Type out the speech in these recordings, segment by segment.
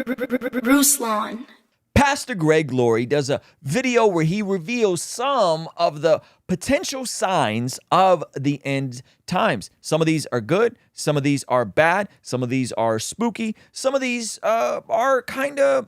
Ruslan. Pastor Laurie does a video where he reveals some of the potential signs of the end times. Some of these are good, some of these are bad, some of these are spooky, some of these are kind of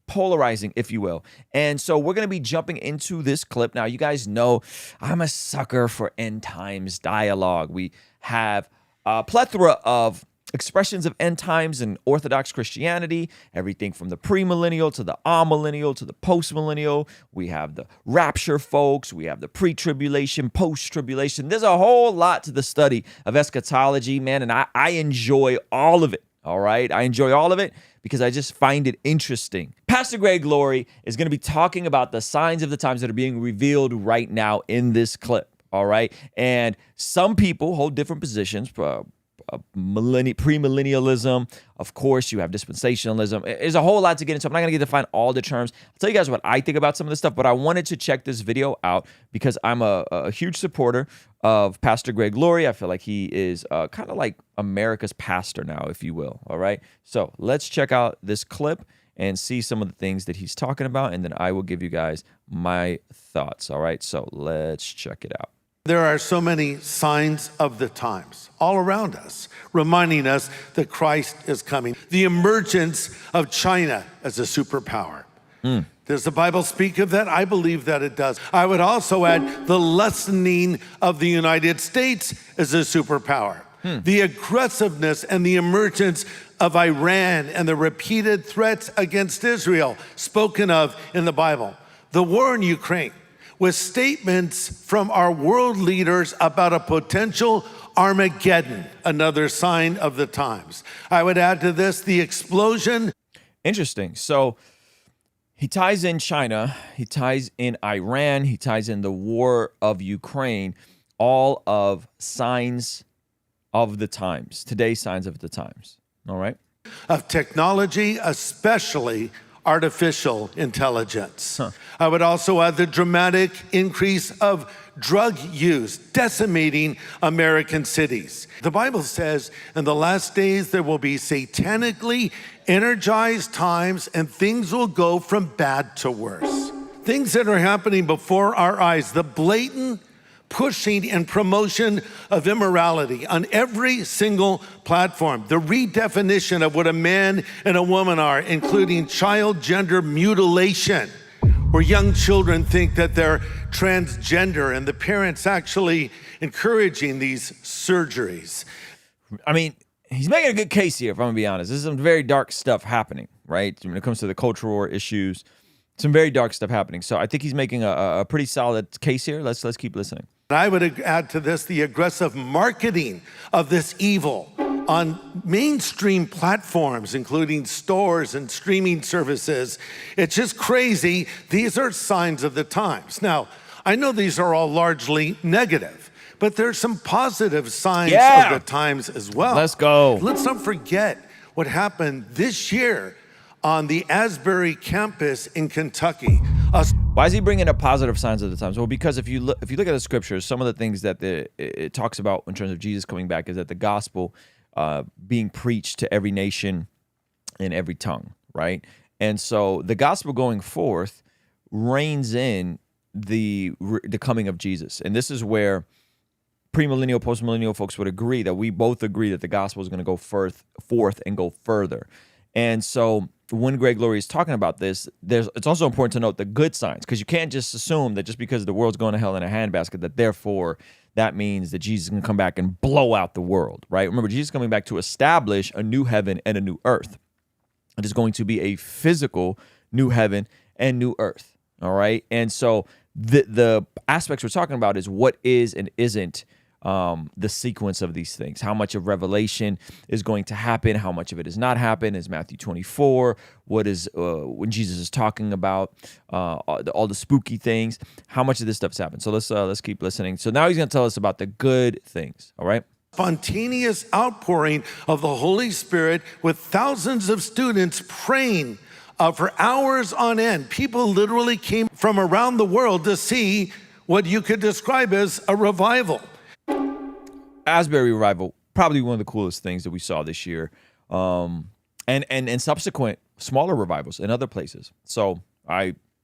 polarizing, if you will. And so we're going to be jumping into this clip. Now, you guys know I'm a sucker for end times dialogue. We have a plethora of expressions of end times in Orthodox Christianity, everything from the premillennial to the amillennial to the postmillennial. We have the rapture folks. We have the pre-tribulation, post-tribulation. There's a whole lot to the study of eschatology, man, and I enjoy all of it, all right? I enjoy all of it because I just find it interesting. Pastor Laurie is going to be talking about the signs of the times that are being revealed right now in this clip, all right? And some people hold different positions, premillennialism. Of course, you have dispensationalism. There's a whole lot to get into. I'm not going to get to define all the terms. I'll tell you guys what I think about some of this stuff, but I wanted to check this video out because I'm a huge supporter of Pastor Laurie. I feel like he is kind of like America's pastor now, if you will. All right. So let's check out this clip and see some of the things that he's talking about, and then I will give you guys my thoughts. All right. So let's check it out. There are so many signs of the times all around us, reminding us that Christ is coming. The emergence of China as a superpower. Does the Bible speak of that? I believe that it does. I would also add the lessening of the United States as a superpower. The aggressiveness and the emergence of Iran and the repeated threats against Israel spoken of in the Bible. The war in Ukraine, with statements from our world leaders about a potential Armageddon, another sign of the times. I would add to this the explosion. Interesting. So he ties in China, he ties in Iran, he ties in the war of Ukraine, all of signs of the times, today's signs of the times. All right. Of technology, especially artificial intelligence. I would also add the dramatic increase of drug use, decimating American cities. The Bible says in the last days there will be satanically energized times and things will go from bad to worse. Things that are happening before our eyes, the blatant pushing and promotion of immorality on every single platform, the redefinition of what a man and a woman are, including child gender mutilation, where young children think that they're transgender and the parents actually encouraging these surgeries. I mean, he's making a good case here, if I'm gonna be honest. This is some very dark stuff happening, right? When it comes to the cultural war issues, some very dark stuff happening. So I think he's making a pretty solid case here. Let's keep listening. I would add to this the aggressive marketing of this evil on mainstream platforms, including stores and streaming services. It's just crazy. These are signs of the times. Now, I know these are all largely negative, but there's some positive signs of the times as well. Let's go. Let's not forget what happened this year on the Asbury campus in Kentucky. Why is he bringing up positive signs of the times? Well, because if you look at the scriptures, some of the things that it talks about in terms of Jesus coming back is that the gospel being preached to every nation in every tongue, right? And so the gospel going forth reigns in the coming of Jesus. And this is where premillennial, postmillennial folks would agree that we both agree that the gospel is going to go forth and go further. And so when Laurie is talking about this, it's also important to note the good signs, because you can't just assume that just because the world's going to hell in a handbasket, that therefore that means that Jesus can come back and blow out the world, right? Remember, Jesus is coming back to establish a new heaven and a new earth. It is going to be a physical new heaven and new earth, all right? And so the aspects we're talking about is what is and isn't the sequence of these things. How much of revelation is going to happen? How much of it is not happen? Is Matthew 24? What is when Jesus is talking about all the spooky things? How much of this stuff's happened? So let's keep listening. So now he's going to tell us about the good things. All right. Spontaneous outpouring of the Holy Spirit with thousands of students praying for hours on end. People literally came from around the world to see what you could describe as a revival. Asbury revival, probably one of the coolest things that we saw this year. and subsequent smaller revivals in other places. So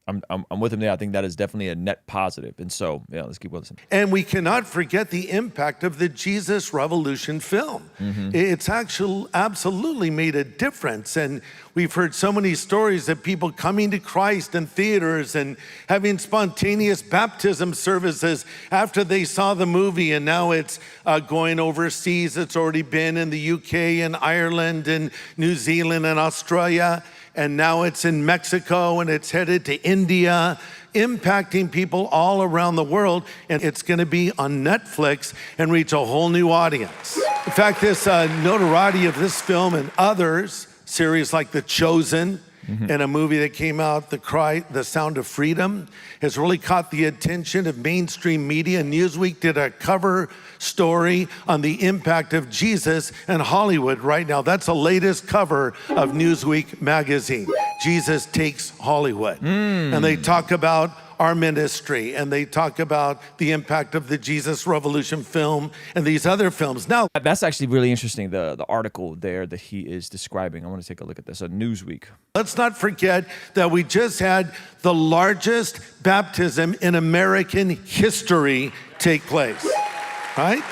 I'm with him there. I think that is definitely a net positive. And so, yeah, let's keep listening. And we cannot forget the impact of the Jesus Revolution film. It's actually absolutely made a difference. And we've heard so many stories of people coming to Christ in theaters and having spontaneous baptism services after they saw the movie. And now it's going overseas. It's already been in the UK and Ireland and New Zealand and Australia. And now it's in Mexico and it's headed to India, impacting people all around the world. And it's going to be on Netflix and reach a whole new audience. In fact, this notoriety of this film and others, series like The Chosen, and a movie that came out, The Sound of Freedom, has really caught the attention of mainstream media. Newsweek did a cover story on the impact of Jesus in Hollywood right now. That's the latest cover of Newsweek magazine. Jesus Takes Hollywood. And they talk about our ministry, and they talk about the impact of the Jesus Revolution film and these other films. Now, that's actually really interesting, the article there that he is describing. I want to take a look at this, Newsweek. Let's not forget that we just had the largest baptism in American history take place, right?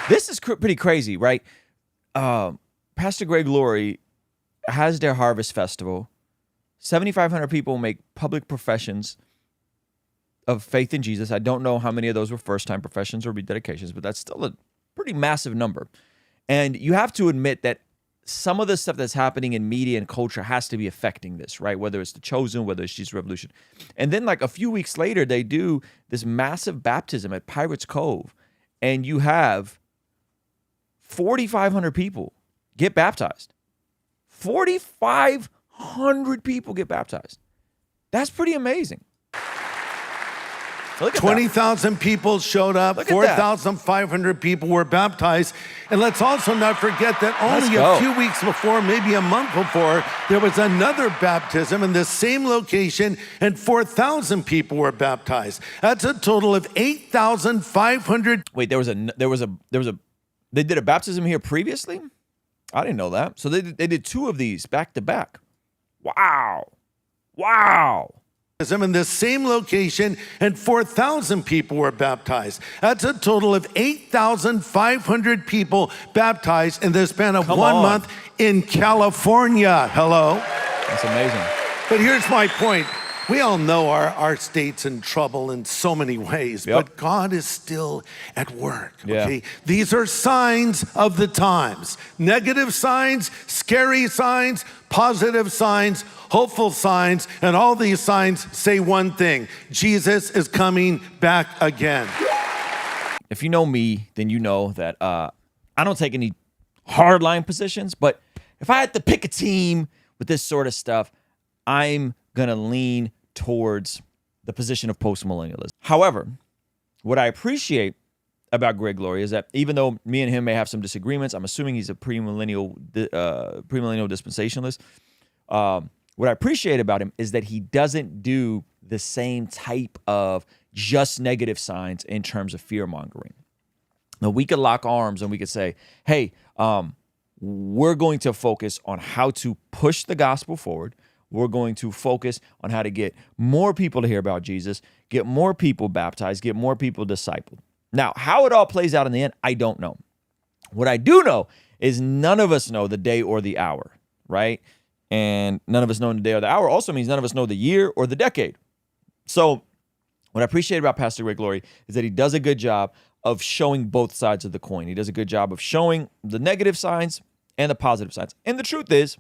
This is pretty crazy, right? Pastor Greg Laurie has their Harvest Festival. 7,500 people make public professions of faith in Jesus. I don't know how many of those were first-time professions or rededications, but that's still a pretty massive number. And you have to admit that some of the stuff that's happening in media and culture has to be affecting this, right? Whether it's The Chosen, whether it's Jesus Revolution. And then like a few weeks later, they do this massive baptism at Pirates Cove, and you have 4,500 people get baptized. 4,500 people get baptized. That's pretty amazing. 20,000 people showed up, 4,500 people were baptized. And let's also not forget that only a few weeks before, maybe a month before, there was another baptism in the same location and 4,000 people were baptized. That's a total of 8,500. Wait, they did a baptism here previously? I didn't know that. So they did two of these back to back. Wow. In the same location and 4,000 people were baptized. That's a total of 8,500 people baptized in the span of 1 month in California. Hello? That's amazing. But here's my point. We all know our state's in trouble in so many ways, but God is still at work, okay? These are signs of the times. Negative signs, scary signs, positive signs, hopeful signs, and all these signs say one thing: Jesus is coming back again. If you know me, then you know that I don't take any hardline positions, but if I had to pick a team with this sort of stuff, I'm gonna lean towards the position of postmillennialism. However, what I appreciate about Greg Laurie is that even though me and him may have some disagreements, I'm assuming he's a premillennial dispensationalist. What I appreciate about him is that he doesn't do the same type of just negative signs in terms of fear mongering. Now, we could lock arms and we could say, hey, we're going to focus on how to push the gospel forward. We're going to focus on how to get more people to hear about Jesus, get more people baptized, get more people discipled. Now, how it all plays out in the end, I don't know. What I do know is none of us know the day or the hour, right? And none of us know the day or the hour also means none of us know the year or the decade. So what I appreciate about Pastor Greg Laurie is that he does a good job of showing both sides of the coin. He does a good job of showing the negative signs and the positive signs. And the truth is,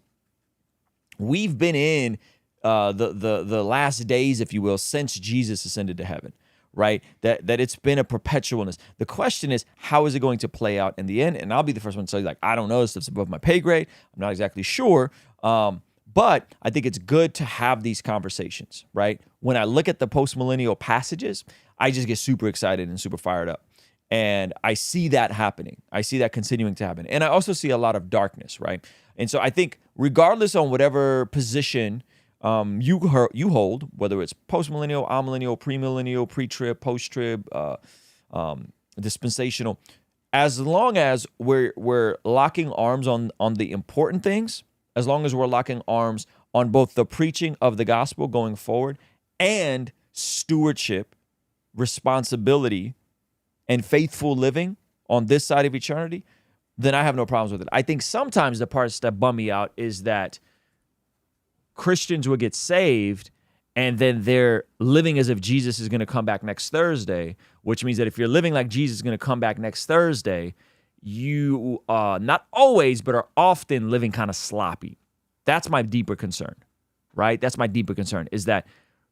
we've been in the last days, if you will, since Jesus ascended to heaven, right? That it's been a perpetualness. The question is, how is it going to play out in the end? And I'll be the first one to tell you, like, I don't know. This stuff's above my pay grade. I'm not exactly sure. But I think it's good to have these conversations, right? When I look at the postmillennial passages, I just get super excited and super fired up. And I see that happening. I see that continuing to happen. And I also see a lot of darkness, right? And so I think regardless on whatever position you hold, whether it's postmillennial, amillennial, premillennial, pre-trib, post-trib, dispensational, as long as we're locking arms on the important things, as long as we're locking arms on both the preaching of the gospel going forward and stewardship, responsibility, and faithful living on this side of eternity, then I have no problems with it. I think sometimes the parts that bum me out is that Christians will get saved and then they're living as if Jesus is going to come back next Thursday, which means that if you're living like Jesus is going to come back next Thursday, you not always, but are often living kind of sloppy. That's my deeper concern, right? That's my deeper concern, is that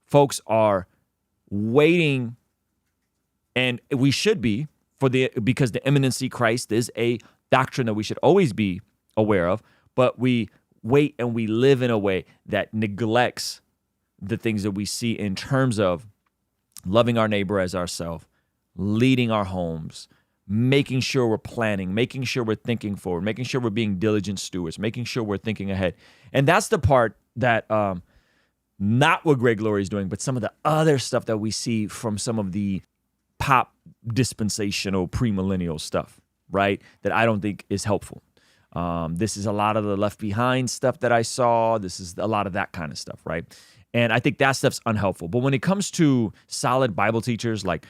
folks are waiting, and we should be, because the imminency Christ is a doctrine that we should always be aware of, but we wait and we live in a way that neglects the things that we see in terms of loving our neighbor as ourselves, leading our homes, making sure we're planning, making sure we're thinking forward, making sure we're being diligent stewards, making sure we're thinking ahead. And that's the part that, not what Greg Laurie is doing, but some of the other stuff that we see from some of the pop dispensational premillennial stuff, right? That I don't think is helpful. This is a lot of the Left Behind stuff that I saw. This is a lot of that kind of stuff, right? And I think that stuff's unhelpful. But when it comes to solid Bible teachers like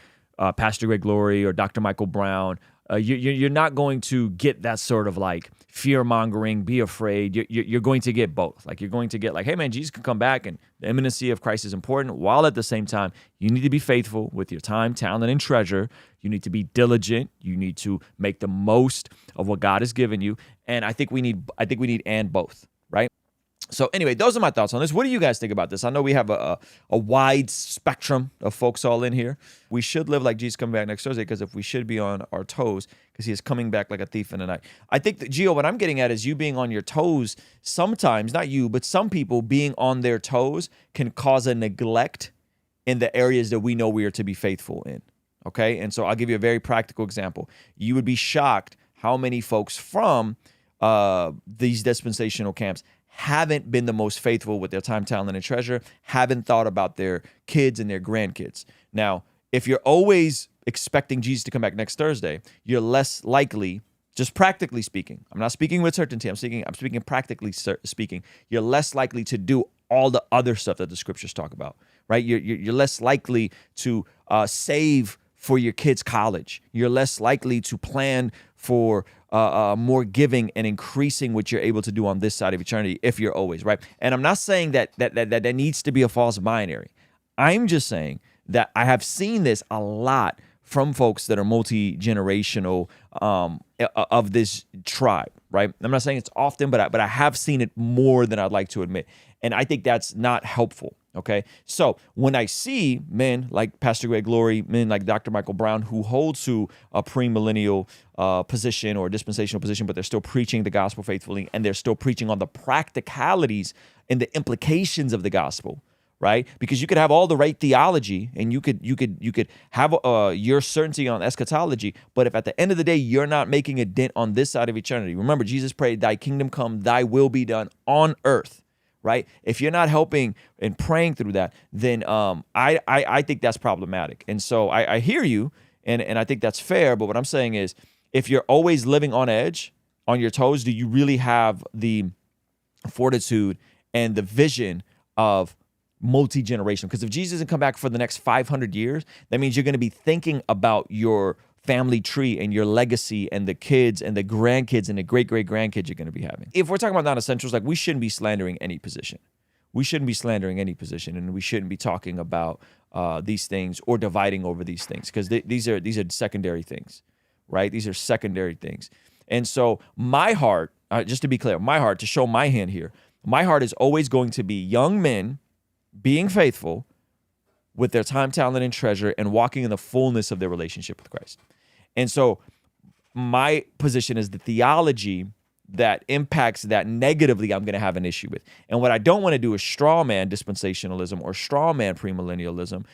Pastor Greg Laurie or Dr. Michael Brown, you're not going to get that sort of like fear-mongering, be afraid. You're going to get both. Like, you're going to get like, hey, man, Jesus can come back, and the imminency of Christ is important, while at the same time, you need to be faithful with your time, talent, and treasure. You need to be diligent. You need to make the most of what God has given you. And I think we need and both, right? So anyway, those are my thoughts on this. What do you guys think about this? I know we have a wide spectrum of folks all in here. We should live like Jesus coming back next Thursday, because if we should be on our toes, because he is coming back like a thief in the night. I think that, Gio, what I'm getting at is you being on your toes sometimes, not you, but some people being on their toes can cause a neglect in the areas that we know we are to be faithful in, okay? And so I'll give you a very practical example. You would be shocked how many folks from these dispensational camps haven't been the most faithful with their time, talent, and treasure, haven't thought about their kids and their grandkids. Now, if you're always expecting Jesus to come back next Thursday, you're less likely, just practically speaking, I'm not speaking with certainty, I'm speaking practically speaking, you're less likely to do all the other stuff that the scriptures talk about, right? You're less likely to save for your kids' college. You're less likely to plan for more giving and increasing what you're able to do on this side of eternity if you're always, right? And I'm not saying that needs to be a false binary. I'm just saying that I have seen this a lot from folks that are multi-generational of this tribe, right? I'm not saying it's often, but I have seen it more than I'd like to admit. And I think that's not helpful. Okay, so when I see men like Pastor Greg Laurie, men like Dr. Michael Brown, who hold to a premillennial position or dispensational position, but they're still preaching the gospel faithfully, and they're still preaching on the practicalities and the implications of the gospel, right? Because you could have all the right theology, and you could have your certainty on eschatology, but if at the end of the day you're not making a dent on this side of eternity, remember Jesus prayed, "Thy kingdom come, Thy will be done on earth." Right? If you're not helping and praying through that, then I think that's problematic. And so I hear you, and I think that's fair. But what I'm saying is, if you're always living on edge, on your toes, do you really have the fortitude and the vision of multi-generational? Because if Jesus doesn't come back for the next 500 years, that means you're going to be thinking about your family tree and your legacy and the kids and the grandkids and the great-great-grandkids you're going to be having. If we're talking about non-essentials, like, we shouldn't be slandering any position. We shouldn't be slandering any position, and we shouldn't be talking about these things or dividing over these things, because these are secondary things, right? These are secondary things. And so my heart, just to be clear, my heart, to show my hand here, my heart is always going to be young men being faithful with their time, talent, and treasure, and walking in the fullness of their relationship with Christ. And so my position is the theology that impacts that negatively, I'm going to have an issue with. And what I don't want to do is straw man dispensationalism or straw man premillennialism,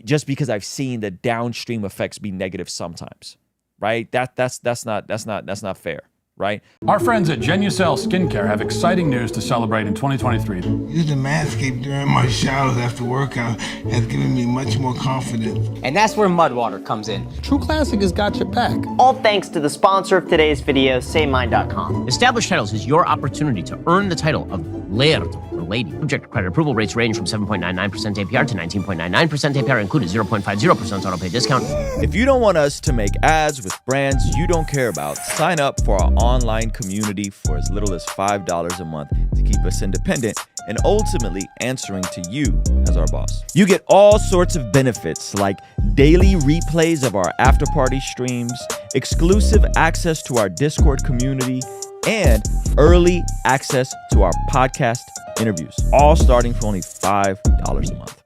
just because I've seen the downstream effects be negative sometimes, right? That's not fair. right? Our friends at Genucel Skincare have exciting news to celebrate in 2023. Using Manscaped during my showers after workout has given me much more confidence. And that's where Mudwater comes in. True Classic has got your back. All thanks to the sponsor of today's video, SayMine.com. Established Titles is your opportunity to earn the title of Laird or Lady. Subject to credit approval, rates range from 7.99% APR to 19.99% APR, included 0.50% auto pay discount. If you don't want us to make ads with brands you don't care about, sign up for our online community for as little as $5 a month to keep us independent and ultimately answering to you as our boss. You get all sorts of benefits like daily replays of our after party streams, exclusive access to our Discord community, and early access to our podcast interviews, all starting for only $5 a month.